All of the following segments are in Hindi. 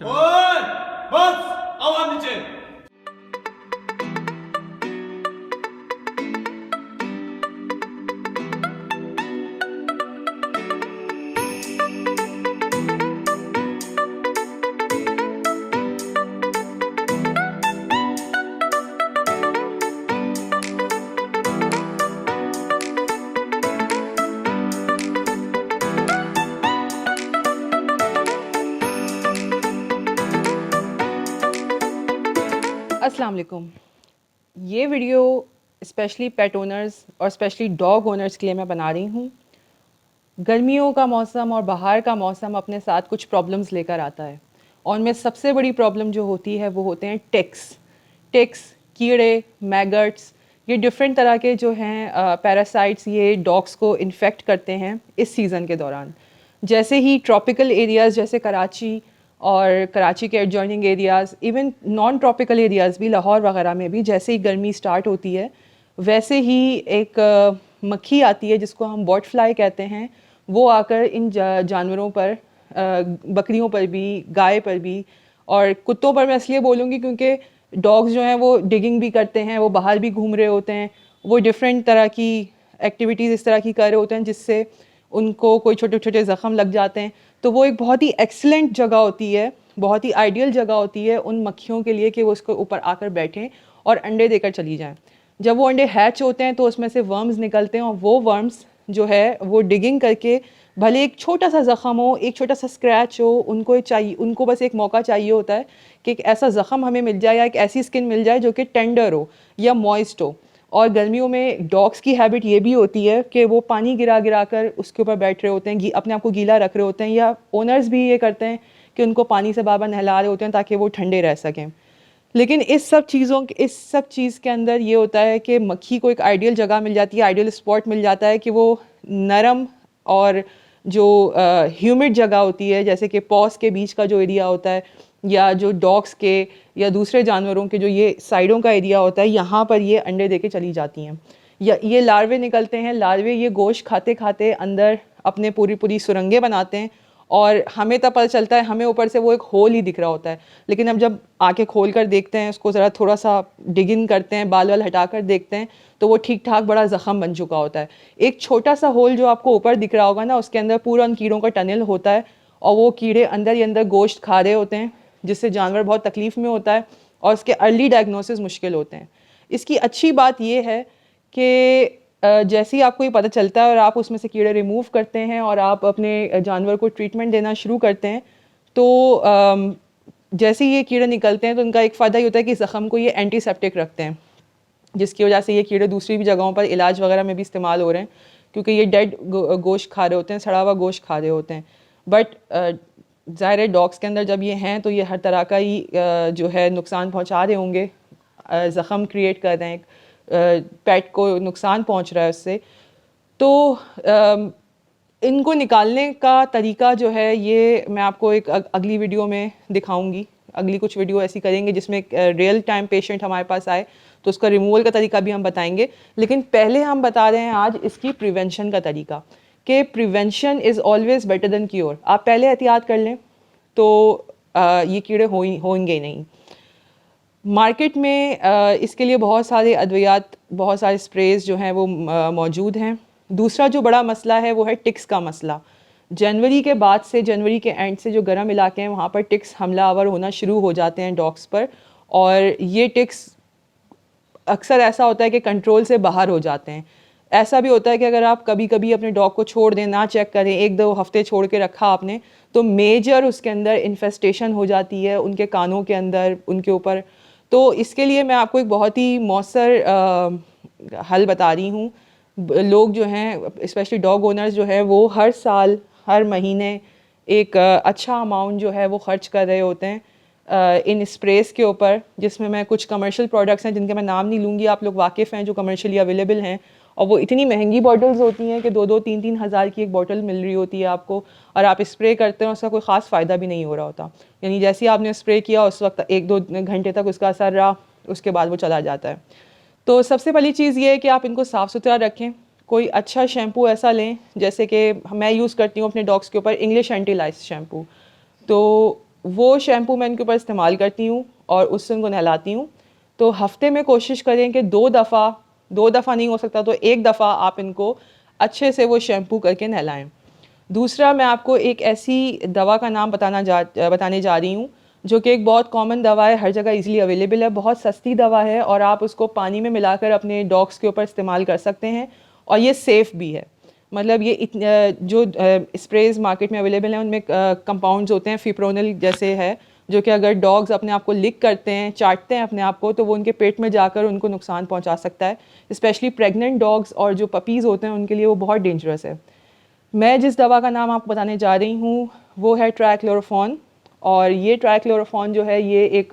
ओए बस आओ नीचे। अस्सलाम वालेकुम। ये वीडियो स्पेशली पेट ओनर्स और स्पेशली डॉग ओनर्स के लिए मैं बना रही हूँ। गर्मियों का मौसम और बाहर का मौसम अपने साथ कुछ प्रॉब्लम्स लेकर आता है और उनमें सबसे बड़ी प्रॉब्लम जो होती है वो होते हैं टिक्स, कीड़े, मैगट्स। ये डिफरेंट तरह के जो हैं पैरासाइट्स ये डॉग्स को इन्फेक्ट करते हैं इस सीज़न के दौरान। जैसे ही ट्रॉपिकल एरियाज़ जैसे कराची और कराची के adjoining areas, even non tropical areas भी लाहौर वगैरह में भी जैसे ही गर्मी स्टार्ट होती है वैसे ही एक मक्खी आती है जिसको हम बॉट फ्लाई कहते हैं। वो आकर इन जानवरों पर, बकरियों पर भी, गाय पर भी और कुत्तों पर मैं इसलिए बोलूँगी क्योंकि डॉग्स जो हैं वो डिगिंग भी करते हैं, वो बाहर भी घूम रहे होते हैं, वो डिफरेंट तरह की एक्टिविटीज़ इस तरह की कर रहे होते हैं जिससे उनको कोई छोटे छोटे ज़ख़म लग जाते हैं। तो वो एक बहुत ही एक्सीलेंट जगह होती है, बहुत ही आइडियल जगह होती है उन मक्खियों के लिए कि वो उसके ऊपर आकर बैठें और अंडे देकर चली जाएं। जब वो अंडे हैच होते हैं तो उसमें से वर्म्स निकलते हैं और वो वर्म्स जो है वो डिगिंग करके, भले एक छोटा सा ज़ख़म हो, एक छोटा सा स्क्रैच हो, उनको बस एक मौका चाहिए होता है कि एक ऐसा ज़ख़म हमें मिल जाए या एक ऐसी स्किन मिल जाए जो कि टेंडर हो या मॉइस्ट हो। और गर्मियों में डॉग्स की हैबिट ये भी होती है कि वो पानी गिरा गिरा कर उसके ऊपर बैठ रहे होते हैं, अपने आप को गीला रख रहे होते हैं, या ओनर्स भी ये करते हैं कि उनको पानी से बार बार नहला रहे होते हैं ताकि वो ठंडे रह सकें। लेकिन इस सब चीज़ के अंदर ये होता है कि मक्खी को एक आइडियल जगह मिल जाती है, आइडियल स्पॉट मिल जाता है कि वो नरम और जो ह्यूमिड जगह होती है, जैसे कि पॉस के बीच का जो एरिया होता है या जो डॉग्स के या दूसरे जानवरों के जो ये साइडों का एरिया होता है, यहाँ पर ये अंडे दे के चली जाती हैं। या ये लार्वे निकलते हैं, लार्वे ये गोश्त खाते खाते अंदर अपने पूरी पूरी सुरंगें बनाते हैं और हमें तब पता चलता है, हमें ऊपर से वो एक होल ही दिख रहा होता है, लेकिन अब जब आंखें खोल कर देखते हैं, उसको ज़रा थोड़ा सा डिग इन करते हैं, बाल वाल हटा कर देखते हैं तो वो ठीक ठाक बड़ा ज़ख़म बन चुका होता है। एक छोटा सा होल जो आपको ऊपर दिख रहा होगा ना, उसके अंदर पूरा उन कीड़ों का टनल होता है और वो कीड़े अंदर ही अंदर गोश्त खा रहे होते हैं, जिससे जानवर बहुत तकलीफ़ में होता है और उसके अर्ली डायग्नोसिस मुश्किल होते हैं। इसकी अच्छी बात ये है कि जैसे ही आपको ये पता चलता है और आप उसमें से कीड़े रिमूव करते हैं और आप अपने जानवर को ट्रीटमेंट देना शुरू करते हैं तो जैसे ही ये कीड़े निकलते हैं तो उनका एक फ़ायदा ये होता है कि ज़ख़म को ये एंटीसेप्टिक रखते हैं, जिसकी वजह से ये कीड़े दूसरी भी जगहों पर इलाज वगैरह में भी इस्तेमाल हो रहे हैं, क्योंकि ये डेड गोश्त खा रहे होते हैं, सड़ा हुआ गोश्त खा रहे होते हैं। बट ज़ाहिर है डॉग्स के अंदर जब ये हैं तो ये हर तरह का ही जो है नुकसान पहुंचा रहे होंगे, ज़ख़म क्रिएट कर रहे हैं, पेट को नुकसान पहुंच रहा है उससे। तो इनको निकालने का तरीका जो है ये मैं आपको एक अगली वीडियो में दिखाऊंगी। अगली कुछ वीडियो ऐसी करेंगे जिसमें रियल टाइम पेशेंट हमारे पास आए तो उसका रिमूवल का तरीका भी हम बताएंगे। लेकिन पहले हम बता रहे हैं आज इसकी प्रिवेंशन का तरीका, कि prevention is always better than cure. आप पहले एहतियात कर लें तो ये कीड़े होंगे ही नहीं। मार्केट में इसके लिए बहुत सारे अद्वियात, बहुत सारे स्प्रेज जो हैं वो मौजूद हैं। दूसरा जो बड़ा मसला है वो है टिक्स का मसला। जनवरी के बाद से, जनवरी के एंड से जो गर्म इलाके हैं वहाँ पर टिक्स हमलावर होना शुरू हो जाते हैं डॉग्स पर, और ये टिक्स अक्सर ऐसा होता है कि कंट्रोल से बाहर हो जाते हैं। ऐसा भी होता है कि अगर आप कभी कभी अपने डॉग को छोड़ दें, ना चेक करें, एक दो हफ्ते छोड़ के रखा आपने, तो मेजर उसके अंदर इन्फेस्टेशन हो जाती है, उनके कानों के अंदर, उनके ऊपर। तो इसके लिए मैं आपको एक बहुत ही मौसर हल बता रही हूँ। लोग जो हैं स्पेशली डॉग ओनर्स जो है वो हर साल, हर महीने एक अच्छा अमाउंट जो है वो ख़र्च कर रहे होते हैं इन स्प्रेस के ऊपर, जिसमें मैं कुछ कमर्शियल प्रोडक्ट्स हैं जिनके मैं नाम नहीं लूँगी, आप लोग वाकिफ़ हैं, जो कमर्शियली अवेलेबल हैं। और वो इतनी महंगी बॉटल्स होती हैं कि 2-2, 3-3 हज़ार की एक बॉटल मिल रही होती है आपको, और आप स्प्रे करते हैं उसका कोई ख़ास फ़ायदा भी नहीं हो रहा होता। यानी जैसे ही आपने स्प्रे किया उस वक्त 1-2 घंटे तक उसका असर रहा, उसके बाद वो चला जाता है। तो सबसे पहली चीज़ ये है कि आप इनको साफ़ सुथरा रखें। कोई अच्छा शैम्पू ऐसा लें, जैसे कि मैं यूज़ करती हूँ अपने डॉग्स के ऊपर इंग्लिश एंटी लाइस शैम्पू। तो वो शैम्पू मैं इनके ऊपर इस्तेमाल करती हूँ और उससे उनको नहलाती हूँ। तो हफ्ते में कोशिश करें कि दो दफ़ा नहीं हो सकता तो एक दफ़ा आप इनको अच्छे से वो शैम्पू करके नहलाएं। दूसरा, मैं आपको एक ऐसी दवा का नाम बताने जा रही हूँ जो कि एक बहुत कॉमन दवा है, हर जगह इजीली अवेलेबल है, बहुत सस्ती दवा है और आप उसको पानी में मिलाकर अपने डॉग्स के ऊपर इस्तेमाल कर सकते हैं और ये सेफ़ भी है। मतलब ये जो स्प्रेज मार्केट में अवेलेबल हैं उनमें कंपाउंड्स होते हैं, फिप्रोनिल जैसे है, जो कि अगर डॉग्स अपने आप को लिक करते हैं, चाटते हैं अपने आप को, तो वो उनके पेट में जाकर उनको नुकसान पहुंचा सकता है। स्पेशली प्रेग्नेंट डॉग्स और जो पपीज़ होते हैं उनके लिए वो बहुत डेंजरस है। मैं जिस दवा का नाम आपको बताने जा रही हूँ वो है ट्राइक्लोरोफॉन। और ये ट्राइक्लोरोफॉन जो है ये एक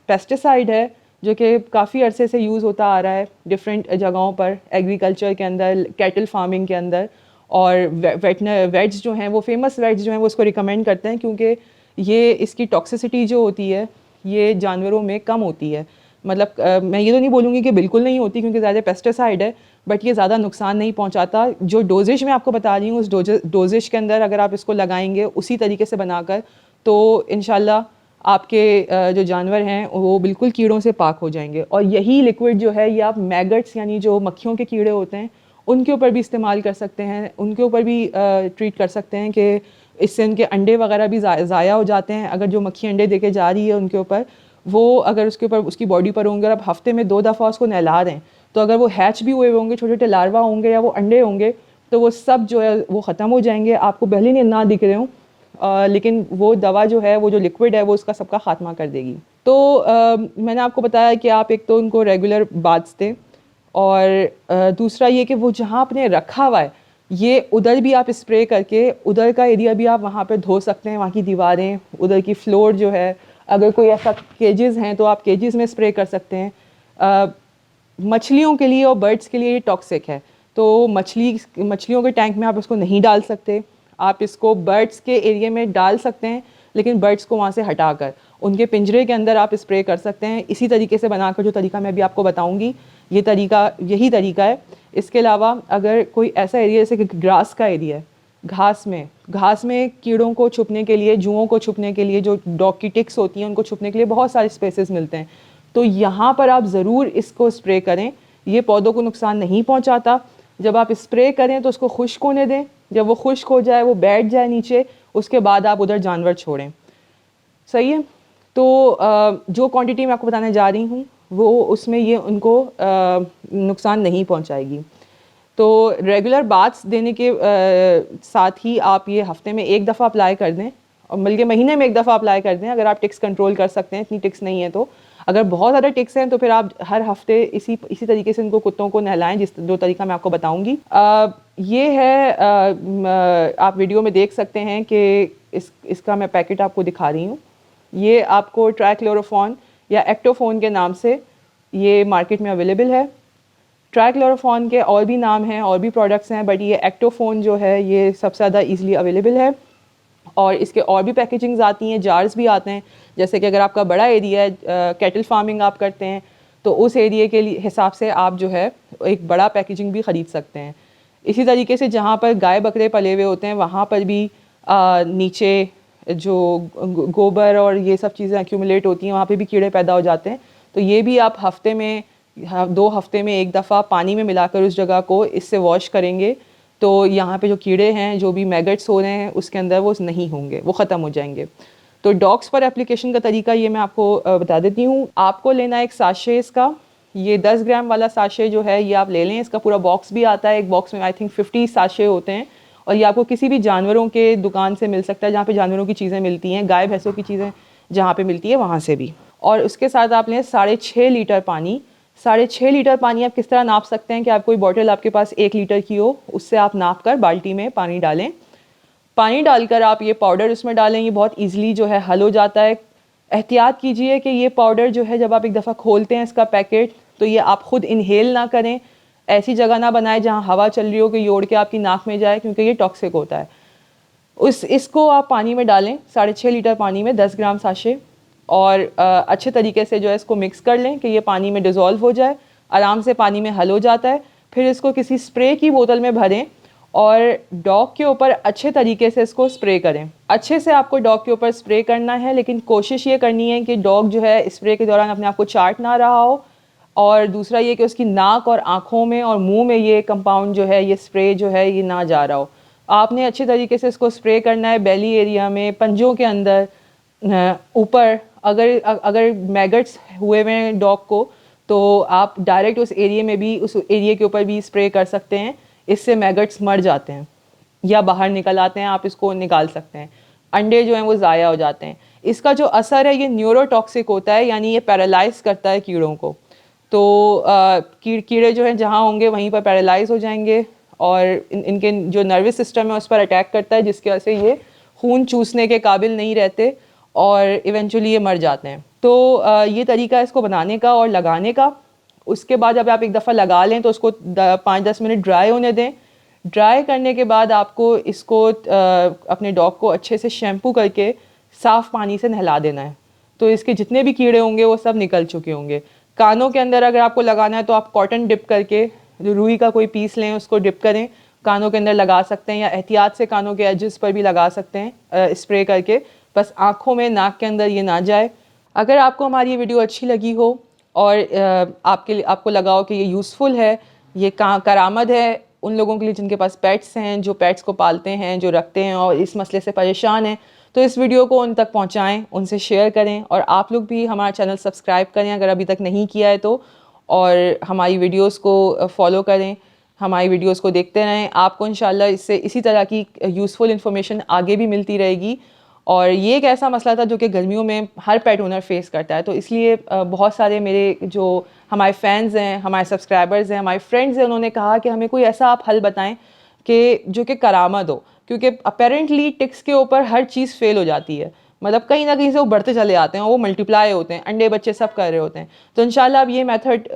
पेस्टिसाइड है जो कि काफ़ी अरसे से यूज़ होता आ रहा है डिफरेंट जगहों पर, एग्रीकल्चर के अंदर, कैटल फार्मिंग के अंदर। और वेट्स जो हैं वो फेमस वेट्स जो हैं वो उसको रिकमेंड करते हैं क्योंकि ये इसकी टॉक्सिसिटी जो होती है ये जानवरों में कम होती है। मतलब मैं ये तो नहीं बोलूँगी कि बिल्कुल नहीं होती क्योंकि ज़्यादा पेस्टिसाइड है, बट ये ज़्यादा नुकसान नहीं पहुंचाता। जो डोजेज मैं आपको बता रही हूँ उस डोजेज के अंदर अगर आप इसको लगाएंगे उसी तरीके से बनाकर, तो इंशाल्लाह आपके जो जानवर हैं वो बिल्कुल कीड़ों से पाक हो जाएंगे। और यही लिक्विड जो है ये आप मैगट्स यानी जो मक्खियों के कीड़े होते हैं उनके ऊपर भी इस्तेमाल कर सकते हैं, उनके ऊपर भी ट्रीट कर सकते हैं कि इससे उनके अंडे वगैरह भी ज़ाया हो जाते हैं। अगर जो मक्खी अंडे दे के जा रही है उनके ऊपर, वो अगर उसके ऊपर उसकी बॉडी पर होंगे और आप हफ्ते में 2 दफ़ा उसको नहला रहे हैं, तो अगर वो हैच भी हुए होंगे, छोटे छोटे लार्वा होंगे या वो अंडे होंगे, तो वो सब जो है वो ख़त्म हो जाएंगे, आपको भले नहीं ना दिख रहे हों, लेकिन वो दवा जो है, वो जो लिक्विड है वो उसका सबका ख़ात्मा कर देगी। तो मैंने आपको बताया कि आप एक तो उनको रेगुलर बाथ्स दें और दूसरा ये कि वो जहाँ आपने रखा हुआ है ये उधर भी आप स्प्रे करके उधर का एरिया भी आप वहाँ पे धो सकते हैं, वहाँ की दीवारें, उधर की फ्लोर जो है, अगर कोई ऐसा केजेस हैं तो आप केजेस में स्प्रे कर सकते हैं। मछलियों के लिए और बर्ड्स के लिए ये टॉक्सिक है, तो मछलियों के टैंक में आप इसको नहीं डाल सकते। आप इसको बर्ड्स के एरिया में डाल सकते हैं लेकिन बर्ड्स को वहाँ से हटाकर उनके पिंजरे के अंदर आप स्प्रे कर सकते हैं, इसी तरीके से बनाकर, जो तरीका मैं अभी आपको बताऊँगी यही तरीका है। इसके अलावा अगर कोई ऐसा एरिया जैसे कि ग्रास का एरिया है, घास में कीड़ों को छुपने के लिए, जुओं को छुपने के लिए, जो डॉग की टिक्स होती हैं उनको छुपने के लिए बहुत सारे स्पेसेस मिलते हैं, तो यहाँ पर आप ज़रूर इसको स्प्रे करें। ये पौधों को नुकसान नहीं पहुँचाता। जब आप स्प्रे करें तो उसको खुश्क होने दें, जब वो खुश्क हो जाए, वो बैठ जाए नीचे, उसके बाद आप उधर जानवर छोड़ें। सही है। तो जो क्वांटिटी मैं आपको बताने जा रही हूँ वो उसमें ये उनको नुकसान नहीं पहुँचाएगी। तो रेगुलर बाथ्स देने के साथ ही आप ये हफ्ते में 1 दफ़ा अप्लाई कर दें और बल्कि महीने में 1 दफ़ा अप्लाई कर दें अगर आप टिक्स कंट्रोल कर सकते हैं। इतनी टिक्स नहीं है तो, अगर बहुत ज़्यादा टिक्स हैं तो फिर आप हर हफ्ते इसी तरीके से इनको कुत्तों को नहलाएं, जो तरीका मैं आपको बताऊंगी। ये है आप वीडियो में देख सकते हैं कि इसका मैं पैकेट आपको दिखा रही हूँ। ये आपको ट्राइक्लोरोफॉन या एक्टोफोन के नाम से ये मार्केट में अवेलेबल है। ट्राइक्लोरोफॉन के और भी नाम हैं, और भी प्रोडक्ट्स हैं, बट ये एक्टोफोन जो है ये सबसे ज़्यादा ईज़िली अवेलेबल है। और इसके और भी पैकेजिंग्स आती हैं, जार्स भी आते हैं। जैसे कि अगर आपका बड़ा एरिया है, कैटल फार्मिंग आप करते हैं, तो उस एरिया के लिए हिसाब से आप जो है एक बड़ा पैकेजिंग भी ख़रीद सकते हैं। इसी तरीके से जहाँ पर गाय बकरे पले हुए होते हैं वहाँ पर भी नीचे जो गोबर और ये सब चीज़ें एक्यूमुलेट होती हैं, वहाँ पे भी कीड़े पैदा हो जाते हैं। तो ये भी आप हफ्ते में 2 हफ्ते में 1 दफ़ा पानी में मिलाकर उस जगह को इससे वॉश करेंगे, तो यहाँ पे जो कीड़े हैं, जो भी मैगट्स हो रहे हैं उसके अंदर, वो नहीं होंगे, वो ख़त्म हो जाएंगे। तो डॉग्स पर एप्लीकेशन का तरीका ये मैं आपको बता देती हूँ। आपको लेना है एक साशे इसका, ये 10 ग्राम वाला साशे जो है ये आप ले लें। इसका पूरा बॉक्स भी आता है, एक बॉक्स में आई थिंक 50 साशे होते हैं, और ये आपको किसी भी जानवरों के दुकान से मिल सकता है जहाँ पे जानवरों की चीज़ें मिलती हैं, गाय भैंसों की चीज़ें जहाँ पे मिलती है वहाँ से भी। और उसके साथ आप लें 6.5 लीटर पानी। 6.5 लीटर पानी आप किस तरह नाप सकते हैं कि आप कोई बॉटल आपके पास 1 लीटर की हो, उससे आप नाप कर बाल्टी में पानी डालें। पानी डालकर आप ये पाउडर उसमें डालें, ये बहुत ईजिली जो है हल हो जाता है। एहतियात कीजिए कि ये पाउडर जो है जब आप एक दफ़ा खोलते हैं इसका पैकेट, तो ये आप ख़ुद इनहेल ना करें, ऐसी जगह ना बनाएं जहाँ हवा चल रही हो कि योड़ के आपकी नाक में जाए, क्योंकि ये टॉक्सिक होता है। इसको आप पानी में डालें, 6.5 लीटर पानी में 10 ग्राम साशे, और अच्छे तरीके से जो है इसको मिक्स कर लें कि ये पानी में डिज़ोल्व हो जाए, आराम से पानी में हल हो जाता है। फिर इसको किसी स्प्रे की बोतल में भरें और डॉग के ऊपर अच्छे तरीके से इसको स्प्रे करें। अच्छे से आपको डॉग के ऊपर स्प्रे करना है, लेकिन कोशिश ये करनी है कि डॉग जो है स्प्रे के दौरान अपने आप को चाट ना रहा हो। और दूसरा ये कि उसकी नाक और आँखों में और मुंह में ये कंपाउंड जो है, ये स्प्रे जो है, ये ना जा रहा हो। आपने अच्छे तरीके से इसको स्प्रे करना है बेली एरिया में, पंजों के अंदर, ऊपर। अगर अगर मैगट्स हुए हुए हैं डॉग को, तो आप डायरेक्ट उस एरिया में भी, उस एरिया के ऊपर भी स्प्रे कर सकते हैं। इससे मैगट्स मर जाते हैं या बाहर निकल आते हैं, आप इसको निकाल सकते हैं। अंडे जो हैं वो ज़ाया हो जाते हैं। इसका जो असर है ये न्यूरोटॉक्सिक होता है, यानी ये पैरालाइज करता है कीड़ों को। तो कीड़े जो हैं जहाँ होंगे वहीं पर पैरालाइज हो जाएंगे, और इनके जो नर्वस सिस्टम है उस पर अटैक करता है, जिसकी वजह से ये खून चूसने के काबिल नहीं रहते और इवेंचुअली ये मर जाते हैं। तो ये तरीका है इसको बनाने का और लगाने का। उसके बाद जब आप एक दफ़ा लगा लें तो उसको 5-10 मिनट ड्राई होने दें। ड्राई करने के बाद आपको इसको अपने डॉग को अच्छे से शैम्पू करके साफ़ पानी से नहला देना है, तो इसके जितने भी कीड़े होंगे वो सब निकल चुके होंगे। कानों के अंदर अगर आपको लगाना है तो आप कॉटन डिप करके, रुई का कोई पीस लें, उसको डिप करें, कानों के अंदर लगा सकते हैं, या एहतियात से कानों के एजेस पर भी लगा सकते हैं स्प्रे करके। बस आँखों में, नाक के अंदर ये ना जाए। अगर आपको हमारी ये वीडियो अच्छी लगी हो और आपको लगा हो कि ये यूज़फुल है, ये करामद है उन लोगों के लिए जिनके पास पेट्स हैं, जो पेट्स को पालते हैं, जो रखते हैं और इस मसले से परेशान हैं, तो इस वीडियो को उन तक पहुंचाएं, उनसे शेयर करें। और आप लोग भी हमारा चैनल सब्सक्राइब करें अगर अभी तक नहीं किया है तो, और हमारी वीडियोस को फॉलो करें, हमारी वीडियोस को देखते रहें। आपको इंशाल्लाह इससे इसी तरह की यूज़फुल इन्फॉर्मेशन आगे भी मिलती रहेगी। और ये एक ऐसा मसला था जो कि गर्मियों में हर पेट ओनर फेस करता है, तो इसलिए बहुत सारे मेरे जो हमारे फैंस हैं, हमारे सब्सक्राइबर्स हैं, हमारे फ्रेंड्स हैं, उन्होंने कहा कि हमें कोई ऐसा आप हल बताएं कि जो कि करामद हो, क्योंकि अपेरेंटली टिक्स के ऊपर हर चीज़ फेल हो जाती है। मतलब कहीं ना कहीं से वो बढ़ते चले आते हैं, वो मल्टीप्लाई होते हैं, अंडे बच्चे सब कर रहे होते हैं। तो इंशाल्लाह आप ये मेथड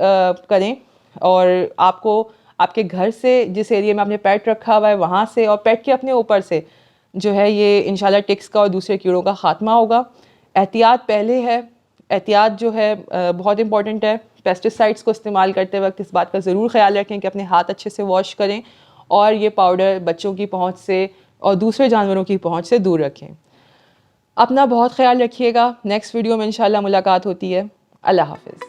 करें, और आपको आपके घर से, जिस एरिया में आपने पेट रखा हुआ है वहाँ से, और पेट के अपने ऊपर से जो है ये इंशाल्लाह टिक्स का और दूसरे कीड़ों का ख़ात्मा होगा। एहतियात पहले है, एहतियात जो है बहुत इंपॉर्टेंट है। पेस्टिसाइड्स को इस्तेमाल करते वक्त इस बात का ज़रूर ख्याल रखें कि अपने हाथ अच्छे से वॉश करें, और ये पाउडर बच्चों की पहुंच से और दूसरे जानवरों की पहुंच से दूर रखें। अपना बहुत ख्याल रखिएगा। नेक्स्ट वीडियो में इंशाल्लाह मुलाकात होती है। अल्लाह हाफ़िज़।